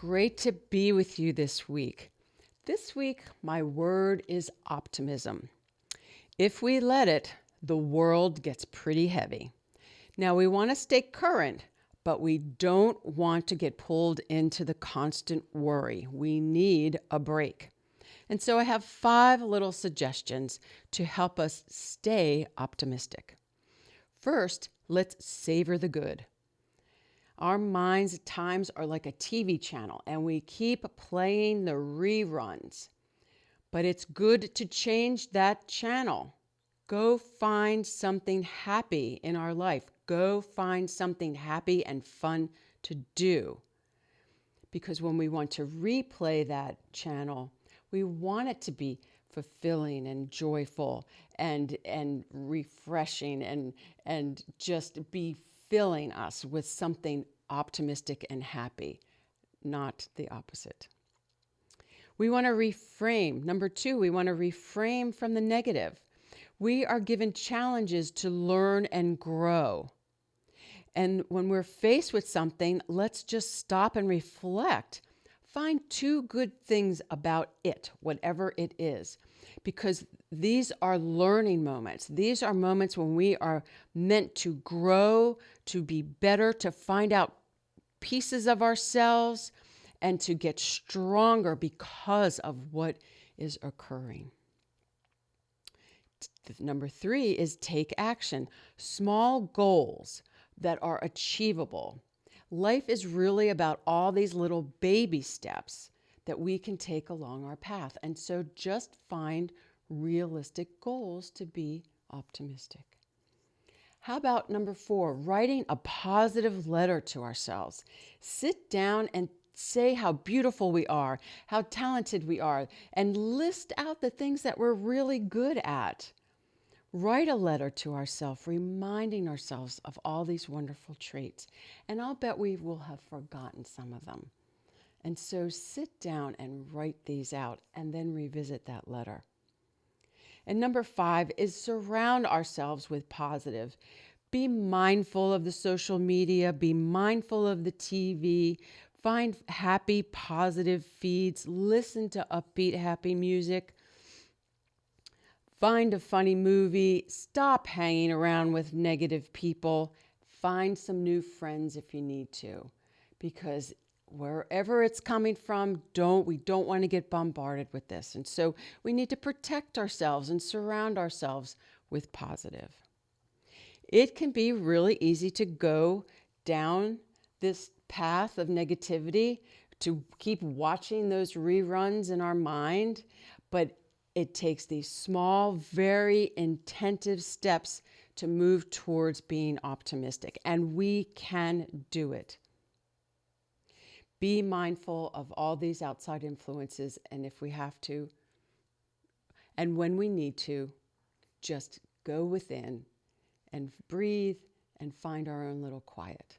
Great to be with you this week. This week, my word is optimism. If we let it, the world gets pretty heavy. Now, we want to stay current, but we don't want to get pulled into the constant worry. We need a break. And so I have 5 little suggestions to help us stay optimistic. First, let's savor the good. Our minds at times are like a TV channel and we keep playing the reruns. But it's good to change that channel. Go find something happy in our life. Go find something happy and fun to do. Because when we want to replay that channel, we want it to be fulfilling and joyful and refreshing and just be filling us with something optimistic and happy, not the opposite. We want to reframe. Number 2, we want to reframe from the negative. We are given challenges to learn and grow. And when we're faced with something, let's just stop and reflect. Find 2 good things about it, whatever it is, because these are learning moments. These are moments when we are meant to grow, to be better, to find out pieces of ourselves, and to get stronger because of what is occurring. Number 3 is take action. Small goals that are achievable. Life is really about all these little baby steps that we can take along our path. And so just find realistic goals to be optimistic. How about number 4, writing a positive letter to ourselves? Sit down and say how beautiful we are, how talented we are, and list out the things that we're really good at. Write a letter to ourselves, reminding ourselves of all these wonderful traits. And I'll bet we will have forgotten some of them. And so sit down and write these out and then revisit that letter. And number 5 is surround ourselves with positive. Be mindful of the social media, be mindful of the TV, find happy, positive feeds, listen to upbeat, happy music. Find a funny movie, stop hanging around with negative people, find some new friends if you need to, because wherever it's coming from, we don't want to get bombarded with this. And so we need to protect ourselves and surround ourselves with positive. It can be really easy to go down this path of negativity, to keep watching those reruns in our mind, but it takes these small, very intensive steps to move towards being optimistic, and we can do it. Be mindful of all these outside influences, and if we have to, and when we need to, just go within and breathe and find our own little quiet.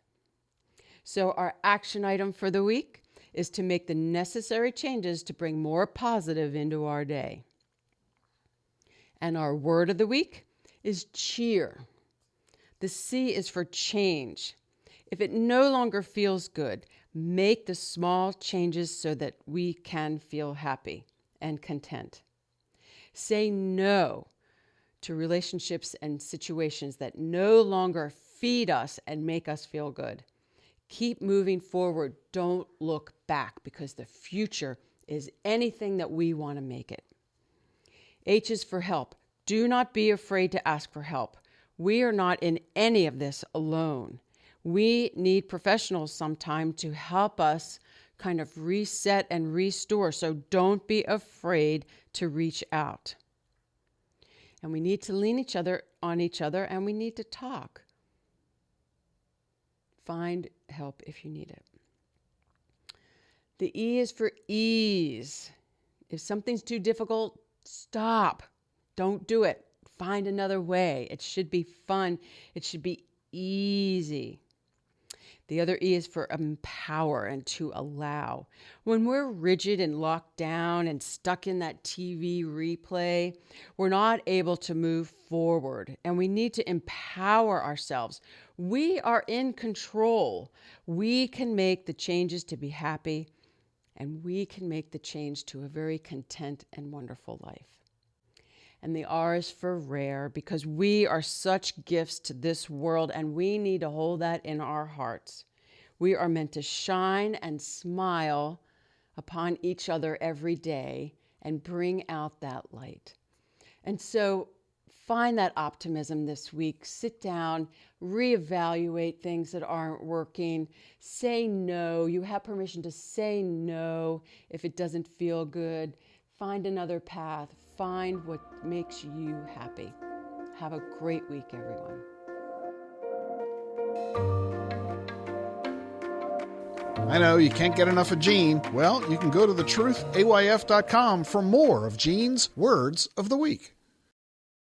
So our action item for the week is to make the necessary changes to bring more positive into our day. And our word of the week is cheer. The C is for change. If it no longer feels good, make the small changes so that we can feel happy and content. Say no to relationships and situations that no longer feed us and make us feel good. Keep moving forward. Don't look back, because the future is anything that we want to make it. H is for help. Do not be afraid to ask for help. We are not in any of this alone. We need professionals sometime to help us kind of reset and restore. So don't be afraid to reach out. And we need to lean on each other, and we need to talk. Find help if you need it. The E is for ease. If something's too difficult, stop. Don't do it. Find another way. It should be fun. It should be easy. The other E is for empower and to allow. When we're rigid and locked down and stuck in that TV replay, we're not able to move forward, and we need to empower ourselves. We are in control. We can make the changes to be happy and we can make the change to a very content and wonderful life. And the R is for rare, because we are such gifts to this world, and we need to hold that in our hearts. We are meant to shine and smile upon each other every day and bring out that light. And so find that optimism this week. Sit down, reevaluate things that aren't working. Say no. You have permission to say no if it doesn't feel good. Find another path. Find what makes you happy. Have a great week, everyone. I know you can't get enough of Jean. Well, you can go to thetruthayf.com for more of Jean's Words of the Week.